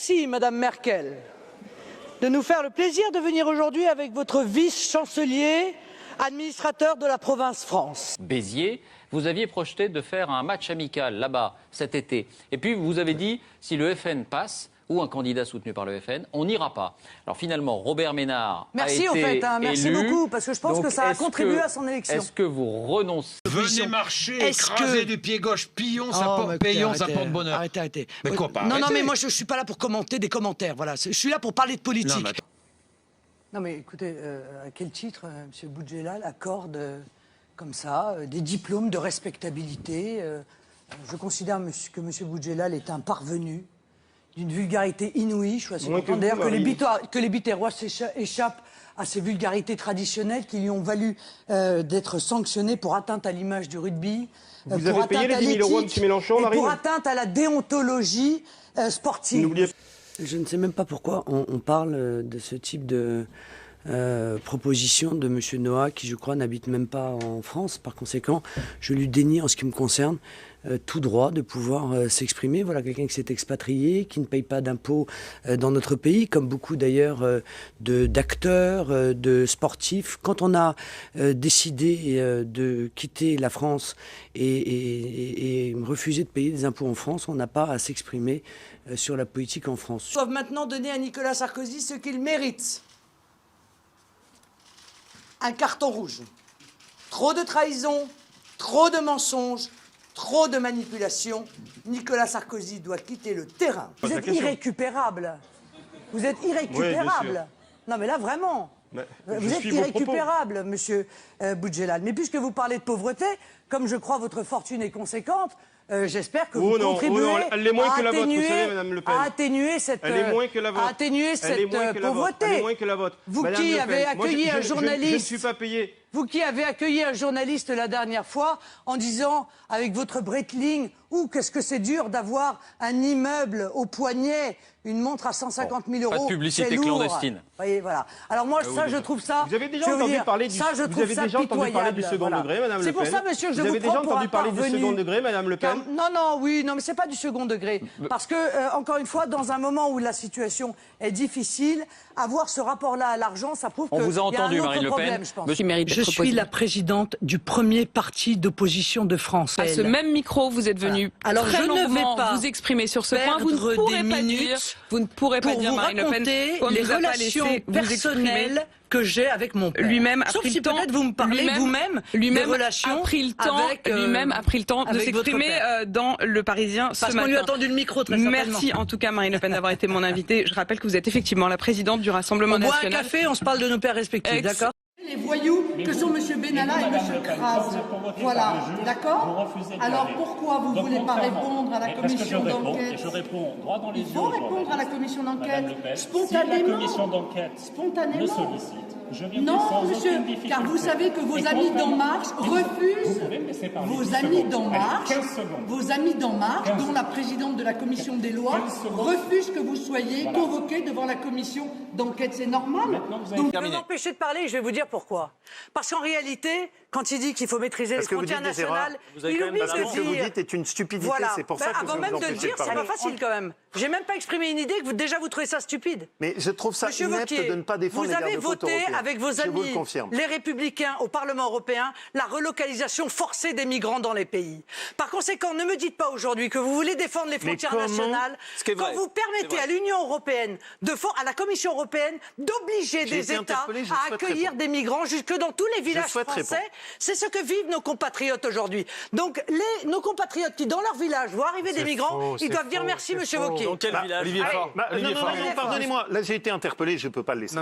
Merci, Madame Merkel, de nous faire le plaisir de venir aujourd'hui avec votre vice-chancelier, administrateur de la province France. Béziers, vous aviez projeté de faire un match amical là-bas cet été. Et puis vous avez dit, si le FN passe, ou un candidat soutenu par le FN, on n'ira pas. Alors finalement, Robert Ménard merci, a été merci élu. beaucoup, parce que je pense Donc, que ça a contribué à son élection. Est-ce que vous renoncez? Venez marcher, écraser du pied gauche, pillons, payons, ça porte bonheur. Arrêtez. Mais quoi, pas non, arrêter. mais moi je suis pas là pour commenter des commentaires, voilà. Je suis là pour parler de politique. Non mais écoutez, à quel titre M. Boudjelal accorde comme ça des diplômes de respectabilité je considère que M. Boudjelal est un parvenu d'une vulgarité inouïe. Je suis assez content d'ailleurs que les Biterrois échappent à ces vulgarités traditionnelles qui lui ont valu d'être sanctionnés pour atteinte à l'image du rugby, vous avez payé les 10 000 € à M. Mélenchon, Marine ? Pour atteinte à la déontologie sportive. Je ne sais même pas pourquoi on parle de ce type de proposition de M. Noah, qui je crois n'habite même pas en France. Par conséquent, je lui dénie en ce qui me concerne tout droit de pouvoir s'exprimer. Voilà quelqu'un qui s'est expatrié, qui ne paye pas d'impôts dans notre pays, comme beaucoup d'ailleurs d'acteurs, de sportifs. Quand on a décidé de quitter la France et refuser de payer des impôts en France, on n'a pas à s'exprimer sur la politique en France. Ils doivent maintenant donner à Nicolas Sarkozy ce qu'il mérite. Un carton rouge. Trop de trahison, trop de mensonges, trop de manipulation. Nicolas Sarkozy doit quitter le terrain. Vous êtes irrécupérable. Vous êtes irrécupérable. Oui, non mais là vraiment. Vous êtes irrécupérable, monsieur Boudjelal. Mais puisque vous parlez de pauvreté, comme je crois votre fortune est conséquente, j'espère que vous contribuez à atténuer cette pauvreté. Vous qui avez accueilli un journaliste, je ne suis pas payé. Vous qui avez accueilli un journaliste la dernière fois en disant avec votre Breitling, qu'est-ce que c'est dur d'avoir un immeuble au poignet, une montre à 150 000 €. Pas de publicité clandestine. Vous voyez, voilà. Alors moi, je trouve ça. Vous avez déjà entendu parler du second degré, Madame Le Pen? C'est pour ça, monsieur, que je vous prends Vous avez déjà pour entendu un parler du parvenu. second degré, Madame Le Pen? Non, mais c'est pas du second degré. Parce que, encore une fois, dans un moment où la situation est difficile, avoir ce rapport-là à l'argent, ça prouve qu'il y a un autre problème, je pense. Je suis la présidente du premier parti d'opposition de France. À ce même micro, vous êtes venu très longuement vous exprimer sur ce point. Vous ne pourrez pas dire, Marine Le Pen, qu'on les vous a pas relations laissé vous personnelles que j'ai avec mon père. Lui-même a Sauf pris si le temps. peut-être vous me parlez vous-même des relations lui-même a pris le temps de s'exprimer dans Le Parisien ce matin. Parce qu'on lui a tendu le micro très certainement. Merci en tout cas Marine Le Pen d'avoir été mon invitée. Je rappelle que vous êtes effectivement la présidente du Rassemblement national. On boit un café, on se parle de nos pères respectifs, d'accord? Les voyous que sont M. Benalla et M. Kras. Voilà, d'accord? Alors pourquoi vous ne voulez pas répondre à la commission d'enquête? Je réponds droit dans les yeux. Il faut répondre à la commission d'enquête spontanément. Si la commission d'enquête me sollicite, je viens non, monsieur, car vous savez que vos amis d'En Marche refusent. Vos amis d'En Marche, dont la présidente de la commission des lois, refusent que vous soyez convoqué devant la commission d'enquête. C'est normal. Donc, ne m'empêchez de parler, je vais vous dire pourquoi. Parce qu'en réalité, quand il dit qu'il faut maîtriser les frontières nationales, il oublie ce que vous dites est une stupidité. Voilà. C'est pour ça que avant même de le dire, c'est pas facile quand même. J'ai même pas exprimé une idée que déjà vous trouvez ça stupide. Mais je trouve ça inepte de ne pas défendre les garde-côtes européens. Vous avez voté avec vos amis, les Républicains, au Parlement européen, la relocalisation forcée des migrants dans les pays. Par conséquent, ne me dites pas aujourd'hui que vous voulez défendre les frontières nationales quand vous permettez à l'Union européenne, à la Commission européenne, d'obliger des États à accueillir des migrants jusque dans tous les villages français. C'est ce que vivent nos compatriotes aujourd'hui. Donc, nos compatriotes qui, dans leur village, voient arriver des migrants, ils doivent dire merci, monsieur Wauquiez. Dans quel village? Non, pardonnez-moi. Là, j'ai été interpellé, je ne peux pas le laisser.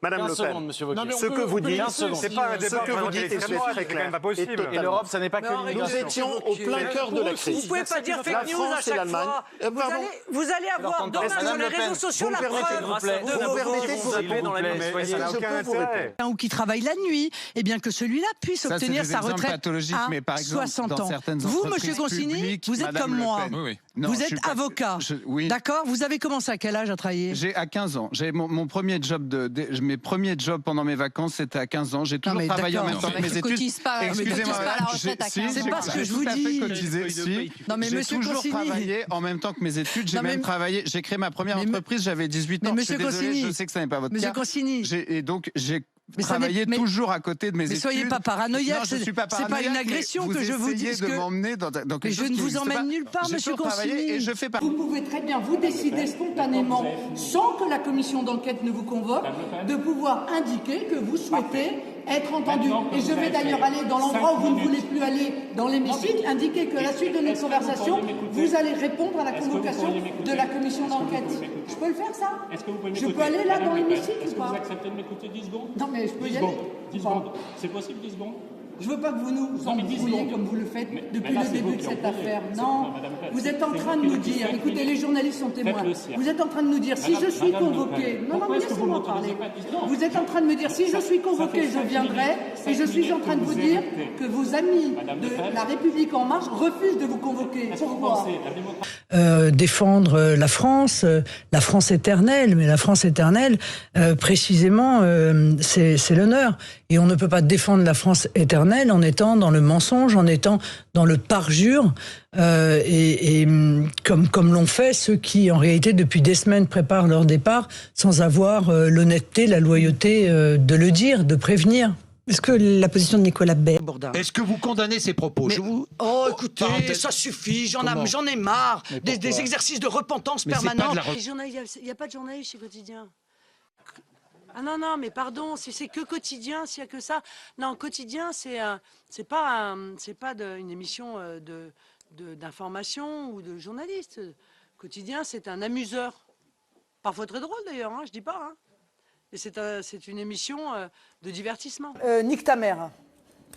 Madame Le Pen, ce que vous dites, c'est pas un débat très clair. Et l'Europe, ça n'est pas que nous étions au plein cœur de la crise. Vous ne pouvez pas dire fake news à chaque fois. Vous allez avoir demain sur les réseaux sociaux la preuve de vos Ou qui travaille la nuit, et bien que celui-là puisse obtenir sa retraite à 60 ans. Vous, monsieur Consigny, vous êtes comme moi. Vous êtes avocat. Oui. D'accord. Vous avez commencé à quel âge à travailler? J'ai à 15 ans. J'ai mon premier job mes premiers jobs pendant mes vacances, c'était à 15 ans. J'ai toujours travaillé en même temps que mes études. Excusez-moi, c'est pas ce que je vous dis. Non mais Monsieur Consigny, j'ai toujours travaillé en même temps que mes études. J'ai même travaillé. J'ai créé ma première entreprise. J'avais 18 ans. Mais Monsieur Consigny, je sais que ça n'est pas votre cas. Monsieur Consigny. Et donc j'ai travaillé toujours à côté de mes études. Mais soyez pas paranoïaque. C'est pas une agression que je vous dise de m'emmener dans mais je ne vous emmène nulle part, Monsieur Consigny. Vous pouvez très bien vous décider spontanément, sans que la commission d'enquête ne vous convoque, de pouvoir indiquer que vous souhaitez être entendu. Et je vais d'ailleurs aller dans l'endroit où vous ne voulez plus aller, dans l'hémicycle, indiquer qu'à la suite de notre conversation, vous allez répondre à la convocation de la commission d'enquête. Je peux le faire, ça? Je peux aller là dans l'hémicycle ou pas? Vous acceptez de m'écouter 10 secondes? Non, mais je peux y aller. 10 secondes. C'est possible, 10 secondes? Je veux pas que vous nous embrouillez comme vous le faites depuis le début de cette affaire. Non, vous êtes en train de nous dire, écoutez, les journalistes sont témoins, vous êtes en train de nous dire, si je suis convoqué, non, mais laissez-moi parler, vous êtes en train de me dire, si je suis convoqué, je viendrai, et je suis en train de vous dire que vos amis de La République En Marche refusent de vous convoquer. Pourquoi? Défendre la France éternelle, mais la France éternelle, précisément, c'est l'honneur. Et on ne peut pas défendre la France éternelle en étant dans le mensonge, en étant dans le parjure, comme l'ont fait ceux qui, en réalité, depuis des semaines, préparent leur départ sans avoir l'honnêteté, la loyauté de le dire, de prévenir. Est-ce que la position de Nicolas Bay... Est-ce que vous condamnez ces propos? Oh, écoutez, ça suffit, j'en ai marre des exercices de repentance permanents. Il n'y a pas de journaliste chez Quotidien. Ah non, mais pardon, si c'est que Quotidien, s'il n'y a que ça. Non, Quotidien, c'est pas une émission d'information ou de journaliste. Quotidien, c'est un amuseur. Parfois très drôle d'ailleurs, je dis pas. Et c'est une émission de divertissement. Nique ta mère.